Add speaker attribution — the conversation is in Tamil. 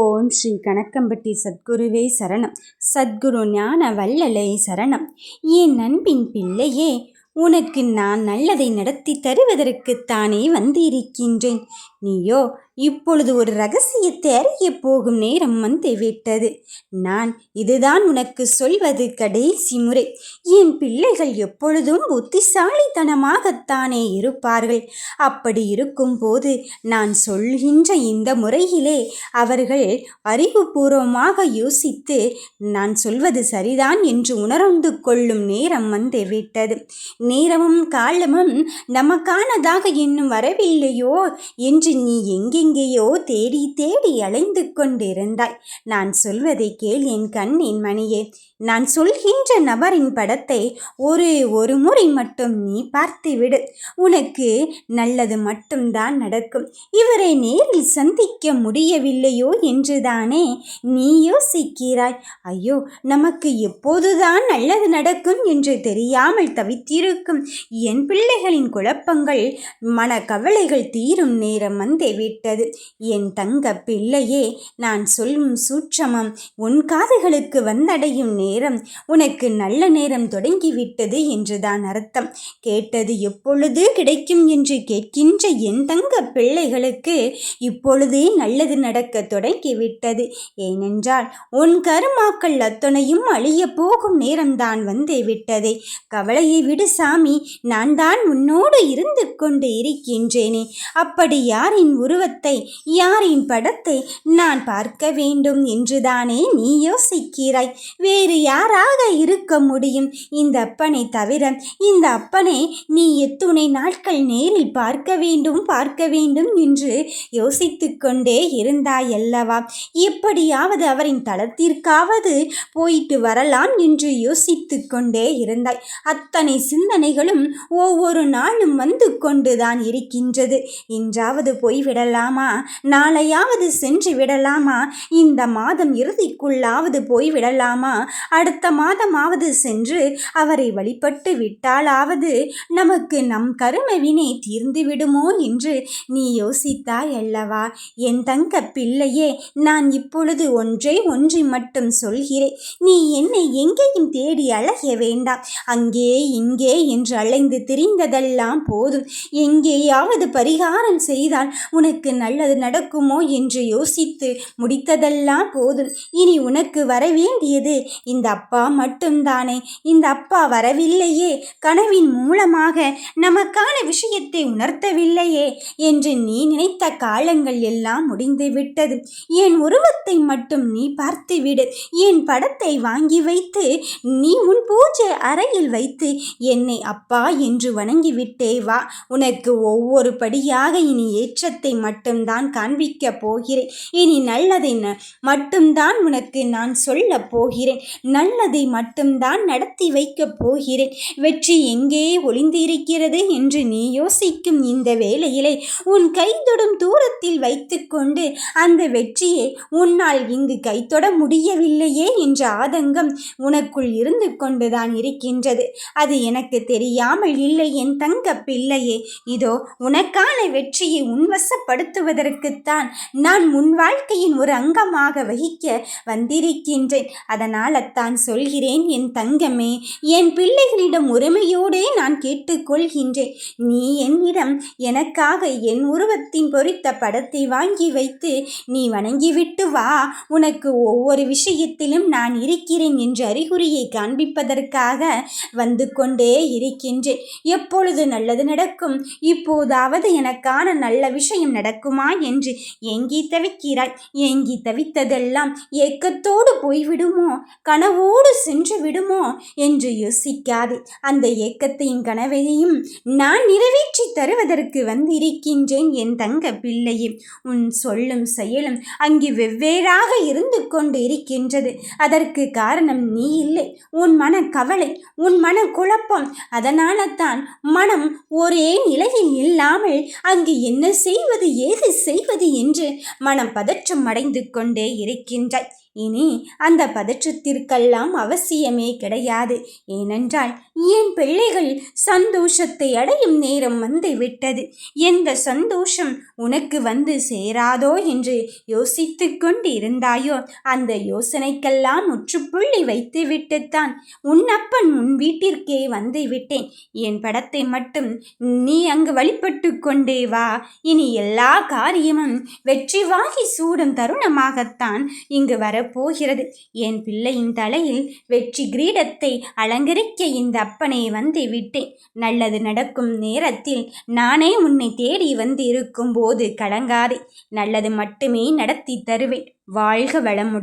Speaker 1: ஓம் ஸ்ரீ கணக்கம்பட்டி சத்குருவே சரணம். சத்குரு ஞான வள்ளலே சரணம். என் அன்பின் பிள்ளையே, உனக்கு நான் நல்லதை நடத்தி தருவதற்குத்தானே வந்திருக்கின்றேன். நீயோ இப்பொழுது ஒரு ரகசியத்தை அறிய போகும் நேரம் வந்துவிட்டது. நான் இதுதான் உனக்கு சொல்வது கடைசி முறை. என் பிள்ளைகள் எப்பொழுதும் புத்திசாலித்தனமாகத்தானே இருப்பார்கள். அப்படி இருக்கும்போது நான் சொல்கின்ற இந்த முறையிலே அவர்கள் அறிவுபூர்வமாக யோசித்து நான் சொல்வது சரிதான் என்று உணர்ந்து கொள்ளும் நேரம் வந்துவிட்டது. நேரமும் காலமும் நமக்கானதாக இன்னும் வரவில்லையோ என்று நீ எங்கெங்கேயோ தேடி தேடி அலைந்து கொண்டிருந்தாய். நான் சொல்வதை கேள் என் கண்ணின் மணியே. நான் சொல்கின்ற நபரின் படத்தை ஒரு முறை மட்டும் நீ பார்த்துவிடு. உனக்கு நல்லது மட்டும்தான் நடக்கும். இவரை நேரில் சந்திக்க முடியவில்லையோ என்றுதானே நீ யோசிக்கிறாய். ஐயோ, நமக்கு எப்போதுதான் நல்லது நடக்கும் என்று தெரியாமல் தவித்திருக்கும் என் பிள்ளைகளின் குழப்பங்கள், மனக்கவலைகள் தீரும் நேரம் வந்துவிட்டது. என் தங்க பிள்ளையே, நான் சொல்லும் சூட்சமம் உன் காதுகளுக்கு வந்தடையும் நேரம், உனக்கு நல்ல நேரம் தொடங்கிவிட்டது என்றுதான் அர்த்தம். கேட்டது எப்பொழுது கிடைக்கும் என்று கேட்கின்ற என் தங்க பிள்ளைகளுக்கு இப்பொழுதே நல்லது நடக்க தொடங்கிவிட்டது. ஏனென்றால் உன் கருமாக்கள் அத்தனையும் அழிய போகும் நேரம்தான் வந்து விட்டதே. கவலையை விடு சாமி, நான் தான் உன்னோடு இருந்து கொண்டு இருக்கின்றேனே. அப்படி யாரின் உருவத்தை, யாரின் படத்தை நான் பார்க்க வேண்டும் என்றுதானே நீ யோசிக்கிறாய். வேறு யாராக இருக்க முடியும் இந்த அப்பனை தவிர? இந்த அப்பனை நீ எத்துணை நாட்கள் நேரில் பார்க்க வேண்டும் என்று யோசித்து கொண்டே இருந்தாயல்லவா? எப்படியாவது அவரின் தளத்திற்காவது போயிட்டு வரலாம் என்று யோசித்து கொண்டே இருந்தாய். அத்தனை சிந்தனைகளும் ஒவ்வொரு நாளும் வந்து கொண்டுதான் இருக்கின்றது. இன்றாவது போய்விடலாமா? நாளையாவது சென்று விடலாமா? இந்த மாதம் இறுதிக்குள்ளாவது போய்விடலாமா? அடுத்த மாதமாவது சென்று அவரை வழிபட்டு விட்டாலாவது நமக்கு நம் கருமவினை தீர்ந்து விடுமோ என்று நீ யோசித்தாய் அல்லவா? என் தங்க பிள்ளையே, நான் இப்பொழுது ஒன்றை மட்டும் சொல்கிறேன். நீ என்னை எங்கேயும் தேடி அலைய வேண்டாம். அங்கே இங்கே என்று அலைந்து திரிந்ததெல்லாம் போதும். எங்கேயாவது பரிகாரம் செய்தால் உனக்கு நல்லது நடக்குமோ என்று யோசித்து முடித்ததெல்லாம் போதும். இனி உனக்கு வரவேண்டியது இந்த அப்பா மட்டும்தானே. இந்த அப்பா வரவில்லையே, கனவின் மூலமாக நமக்கான விஷயத்தை உணர்த்தவில்லையே என்று நீ நினைத்த காலங்கள் எல்லாம் முடிந்து விட்டது. என் உருவத்தை மட்டும் நீ பார்த்துவிடு. என் படத்தை வாங்கி வைத்து நீ உன் பூஜை அறையில் வைத்து என்னை அப்பா என்று வணங்கிவிட்டே வா. உனக்கு ஒவ்வொரு படியாக இனி ஏற்றத்தை மட்டும்தான் காண்பிக்க போகிறேன். இனி நல்லதை மட்டும்தான் உனக்கு நான் சொல்ல போகிறேன். நல்லதை மட்டும்தான் நடத்தி வைக்க போகிறேன். வெற்றி எங்கே ஒளிந்திருக்கிறது என்று நீ யோசிக்கும் இந்த வேளையிலே உன் கைதொடும் தூரத்தில் வைத்து கொண்டு அந்த வெற்றியை உன்னால் இங்கு கைத்தொட முடியவில்லையே என்ற ஆதங்கம் உனக்குள் இருந்து கொண்டுதான் இருக்கின்றது. அது எனக்கு தெரியாமல் இல்லை என் தங்க பிள்ளையே. இதோ உனக்கான வெற்றியை உன்வசப்படுத்துவதற்குத்தான் நான் உன் வாழ்க்கையின் ஒரு அங்கமாக வகிக்க வந்திருக்கின்றேன். அதனால் தான் சொல்கிறேன் என் தங்கமே. என் பிள்ளைகளிடம் உரிமையோடே நான் கேட்டுக்கொள்கின்றேன். நீ என்னிடம் எனக்காக என் உருவத்தின் பொறித்த படத்தை வாங்கி வைத்து நீ வணங்கிவிட்டு வா. உனக்கு ஒவ்வொரு விஷயத்திலும் நான் இருக்கிறேன் என்று அறிகுறியை காண்பிப்பதற்காக வந்து கொண்டே இருக்கின்றேன். எப்பொழுது நல்லது நடக்கும்? இப்போதாவது எனக்கான நல்ல விஷயம் நடக்குமா என்று ஏங்கி தவிக்கிறாய். ஏங்கி தவித்ததெல்லாம் ஏக்கத்தோடு போய்விடுமோ, கனவோடு சென்று விடுமோ என்று யோசிக்காதே. அந்த ஏக்கத்தையும் கனவையும் நான் நிறைவேற்றி தருவதற்கு வந்திருக்கின்றேன் என் தங்க பிள்ளையே. உன் சொல்லும் செயலும் அங்கு வெவ்வேறாக இருந்து கொண்டு இருக்கின்றது. அதற்கு காரணம் நீ இல்லை, உன் மன கவலை, உன் மன குழப்பம். அதனால தான் மனம் ஒரே நிலையில் இல்லாமல் அங்கு என்ன செய்வது, ஏது செய்வது என்று மனம் பதற்றம் அடைந்து கொண்டே இருக்கின்றாய். இனி அந்த பதற்றத்திற்கெல்லாம் அவசியமே கிடையாது. ஏனென்றால் என் பிள்ளைகள் சந்தோஷத்தை அடையும் நேரம் வந்து விட்டது. எந்த சந்தோஷம் உனக்கு வந்து சேராதோ என்று யோசித்து கொண்டு இருந்தாயோ அந்த யோசனைக்கெல்லாம் முற்றுப்புள்ளி வைத்து விட்டுத்தான் உன் அப்பன் உன் வீட்டிற்கே வந்து விட்டேன். என் படத்தை மட்டும் நீ அங்கு வழிபட்டு கொண்டே வா. இனி எல்லா காரியமும் வெற்றி வாகி சூடும் தருணமாகத்தான் இங்கு வரப்போகிறது. என் பிள்ளையின் தலையில் வெற்றி கிரீடத்தை அலங்கரிக்க இந்த அப்பனே வந்து விட்டேன். நல்லது நடக்கும் நேரத்தில் நானே உன்னை தேடி வந்து இருக்கும் போது கலங்காதே. நல்லது மட்டுமே நடத்தி தருவேன். வாழ்க வளமுடன்.